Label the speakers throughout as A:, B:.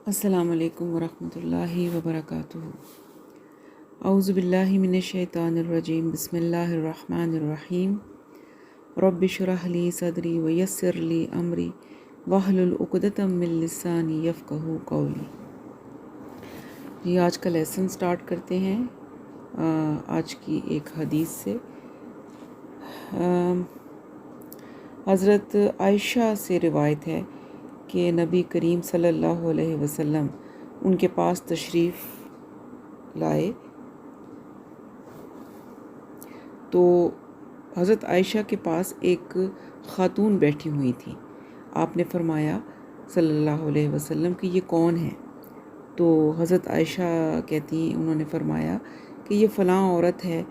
A: السلام علیکم ورحمۃ اللہ وبرکاتہ۔ اعوذ باللہ من الشیطان الرجیم، بسم اللہ الرحمن الرحیم۔ رب اشرح لی صدری ویسر لی امری واحلل عقدۃ من لسانی یفقہوا قولی۔ یہ آج کا لیسن سٹارٹ کرتے ہیں آج کی ایک حدیث سے۔ حضرت عائشہ سے روایت ہے کہ نبی کریم صلی اللہ علیہ وسلم ان کے پاس تشریف لائے تو حضرت عائشہ کے پاس ایک خاتون بیٹھی ہوئی تھی۔ آپ نے فرمایا صلی اللہ علیہ وسلم کہ یہ کون ہے؟ تو حضرت عائشہ کہتی ہیں، انہوں نے فرمایا کہ یہ فلاں عورت ہے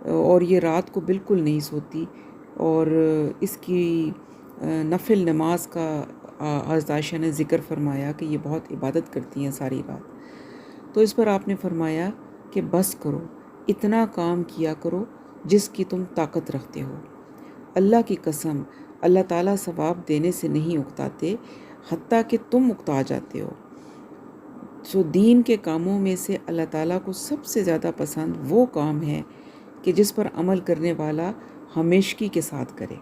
A: اور یہ رات کو بالکل نہیں سوتی، اور اس کی نفل نماز کا حضرت عائشہ نے ذکر فرمایا کہ یہ بہت عبادت کرتی ہیں ساری رات۔ تو اس پر آپ نے فرمایا کہ بس کرو، اتنا کام کیا کرو جس کی تم طاقت رکھتے ہو۔ اللہ کی قسم، اللہ تعالیٰ ثواب دینے سے نہیں اکتاتے حتیٰ کہ تم اکتا جاتے ہو۔ سو دین کے کاموں میں سے اللہ تعالیٰ کو سب سے زیادہ پسند وہ کام ہے کہ جس پر عمل کرنے والا ہمیشگی کے ساتھ کرے۔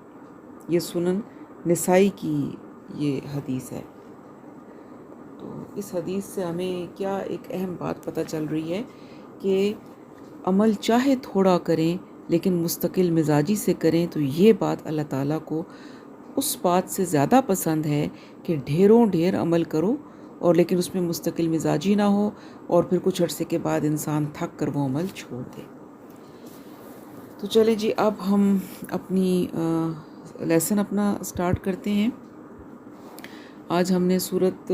A: یہ سنن نسائی کی یہ حدیث ہے۔ تو اس حدیث سے ہمیں کیا ایک اہم بات پتہ چل رہی ہے کہ عمل چاہے تھوڑا کریں لیکن مستقل مزاجی سے کریں تو یہ بات اللہ تعالیٰ کو اس بات سے زیادہ پسند ہے کہ ڈھیر عمل کرو اور لیکن اس میں مستقل مزاجی نہ ہو اور پھر کچھ عرصے کے بعد انسان تھک کر وہ عمل چھوڑ دے۔ تو چلیں جی، اب ہم اپنی لیسن اپنا سٹارٹ کرتے ہیں۔ آج ہم نے سورۃ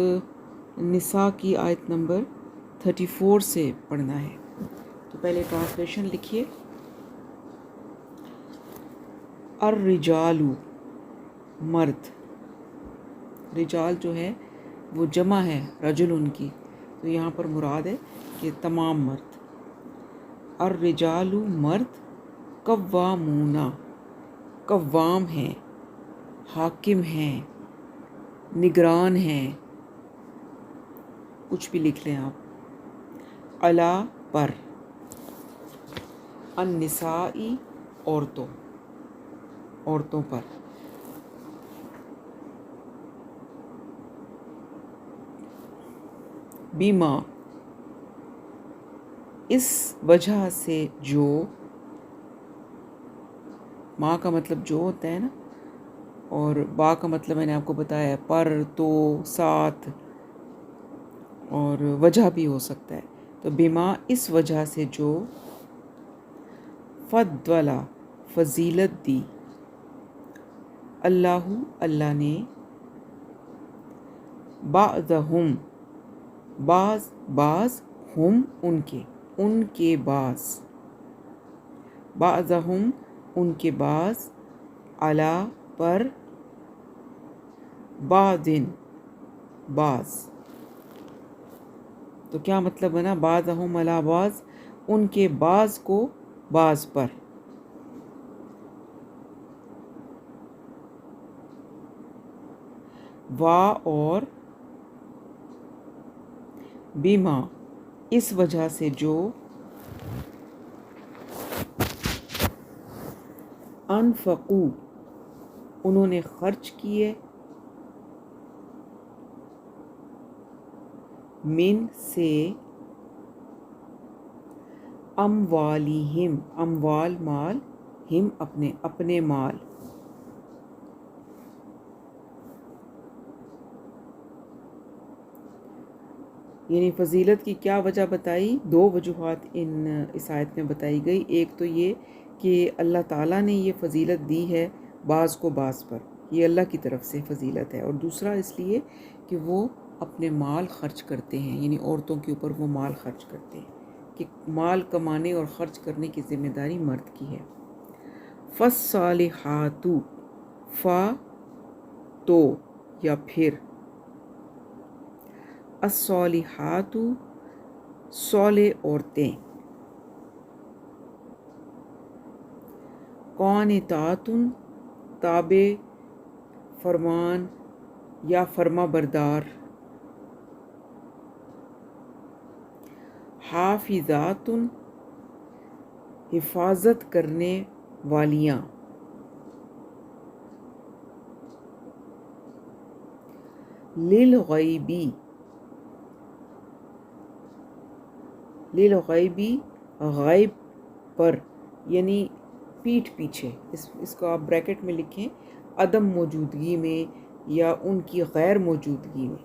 A: نساء کی آیت نمبر 34 سے پڑھنا ہے۔ تو پہلے ٹرانسلیشن لکھیے۔ الرجال، مرد، رجال جو ہے وہ جمع ہے رجل ان کی، تو یہاں پر مراد ہے کہ تمام مرد۔ الرجال، مرد، قوامون، قوام ہیں، حاکم ہیں، نگران ہیں، کچھ بھی لکھ لیں آپ، علی، پر، النساء، عورتوں پر، بما، اس وجہ سے جو، ماں کا مطلب جو ہوتا ہے نا، اور با کا مطلب میں نے آپ کو بتایا ہے پر، تو، ساتھ، اور وجہ بھی ہو سکتا ہے۔ تو بما، اس وجہ سے جو، فضلا، فضیلت دی، اللہ، اللہ نے، بعضہم، بعض، ہم، ان کے بعض، بعضہم، ان کے بعض، علی، پر، بعضن، بعض۔ تو کیا مطلب بنا؟ بعضہم علی بعض، ان کے بعض کو بعض پر۔ وا، اور، بما، اس وجہ سے جو، انفقوا، انہوں نے خرچ کیے، من، سے، اموالہم، اموال، مال، ہم، اپنے مال۔ یعنی فضیلت کی کیا وجہ بتائی؟ دو وجوہات اس آیت میں بتائی گئی۔ ایک تو یہ کہ اللہ تعالیٰ نے یہ فضیلت دی ہے بعض کو بعض پر، یہ اللہ کی طرف سے فضیلت ہے، اور دوسرا اس لیے کہ وہ اپنے مال خرچ کرتے ہیں، یعنی عورتوں کے اوپر وہ مال خرچ کرتے ہیں، کہ مال کمانے اور خرچ کرنے کی ذمہ داری مرد کی ہے۔ فالصالحات، فا، تو یا پھر، الصالحات، صالح عورتیں، قانتات، تابع فرمان یا فرما بردار، حافظاتن حفاظت کرنے والیاں، للغیبی للغیبی غیب پر، یعنی پیٹھ پیچھے، اس کو آپ بریکٹ میں لکھیں، عدم موجودگی میں یا ان کی غیر موجودگی میں،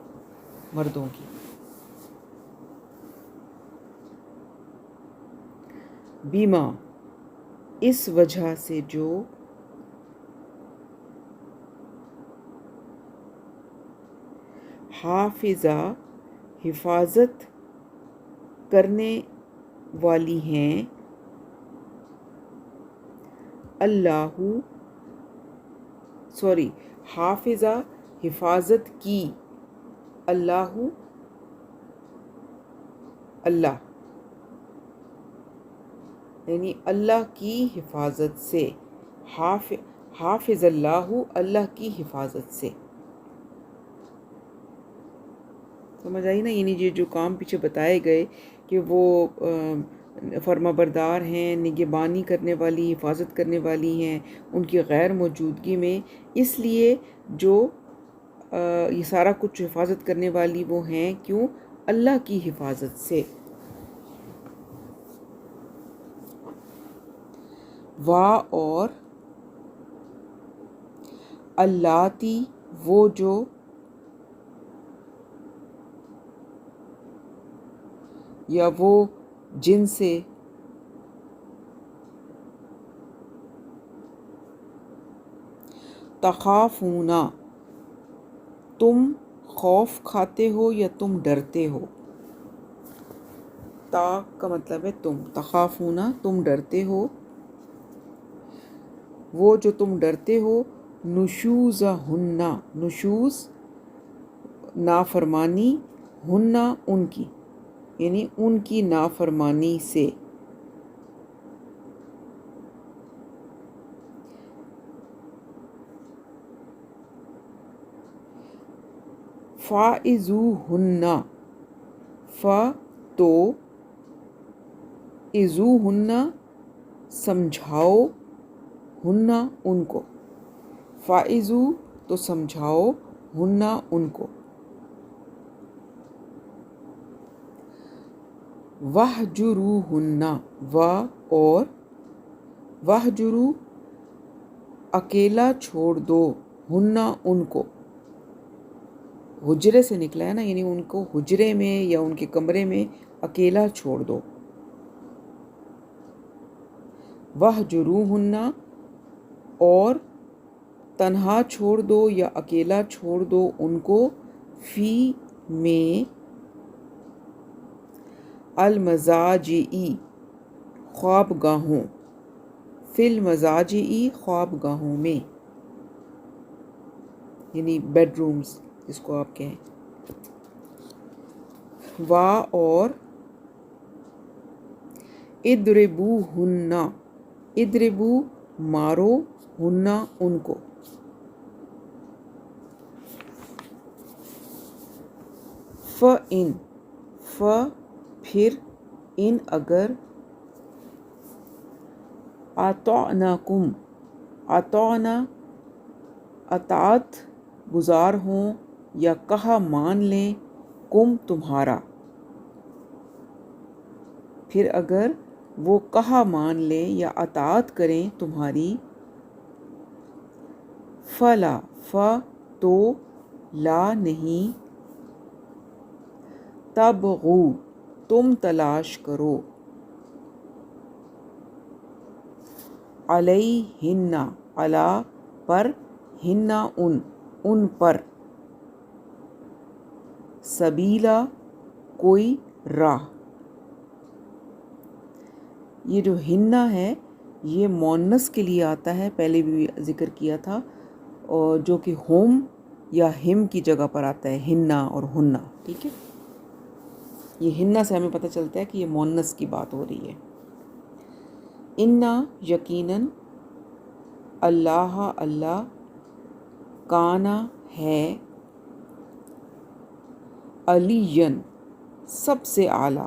A: مردوں کی. بیما اس وجہ سے جو، حافظہ حفاظت کرنے والی ہیں، حافظہ حفاظت کی، اللہ یعنی اللہ کی حفاظت سے، حافظ اللہ کی حفاظت سے. سمجھ آئی نا؟ یعنی یہ جو کام پیچھے بتائے گئے کہ وہ فرما بردار ہیں، نگہبانی کرنے والی، حفاظت کرنے والی ہیں ان کی غیر موجودگی میں، اس لیے جو یہ سارا کچھ حفاظت کرنے والی وہ ہیں، کیوں؟ اللہ کی حفاظت سے. اور اللاتی وہ جو، یا وہ جن سے، تخافون تم خوف کھاتے ہو یا تم ڈرتے ہو. تا کا مطلب ہے تم، تخافون تم ڈرتے ہو، وہ جو تم ڈرتے ہو، نشوزہن نشوز نافرمانی، ہن ان کی، یعنی ان کی نافرمانی سے. فَإِذُوهُنَّ تو اِذُوهُنَّ سمجھاؤ، ہن ان کو، فَإِذُو تو سمجھاؤ، ہن ان کو. وَاحْجُرُوهُنَّ اور وَاحْجُرُو اکیلا چھوڑ دو، ہن ان کو، حجرے سے نکلا ہے نا، یعنی ان کو حجرے میں یا ان کے کمرے میں اکیلا چھوڑ دو. وَاحْجُرُوهُنَّ اور تنہا چھوڑ دو یا اکیلا چھوڑ دو ان کو، فی میں، المضاجع خواب گاہوں، فی المضاجع خواب گاہوں میں، یعنی بیڈ رومز جس کو آپ کہیں. اور اضربوہن اضربو مارو، ہن ان کو. فَإِن پھر، ان اگر، اطعنکم اطعنا اطاعت گزار ہوں یا کہا مان لیں، کم تمہارا، پھر اگر وہ کہا مان لیں یا اطاعت کریں تمہاری، فلا تو لا نہیں، تبغوا تم تلاش کرو، علیہن علی پر، ہن ان پر، سبیلا کوئی راہ. یہ جو ہنہ ہے یہ مونس کے لیے آتا ہے، پہلے بھی ذکر کیا تھا، اور جو کہ ہوم یا ہم کی جگہ پر آتا ہے، ہنہ اور ہنہ. ٹھیک ہے، یہ ہنہ سے ہمیں پتہ چلتا ہے کہ یہ مونس کی بات ہو رہی ہے. انا یقیناً، اللہ کانا ہے، علیًا سب سے اعلیٰ،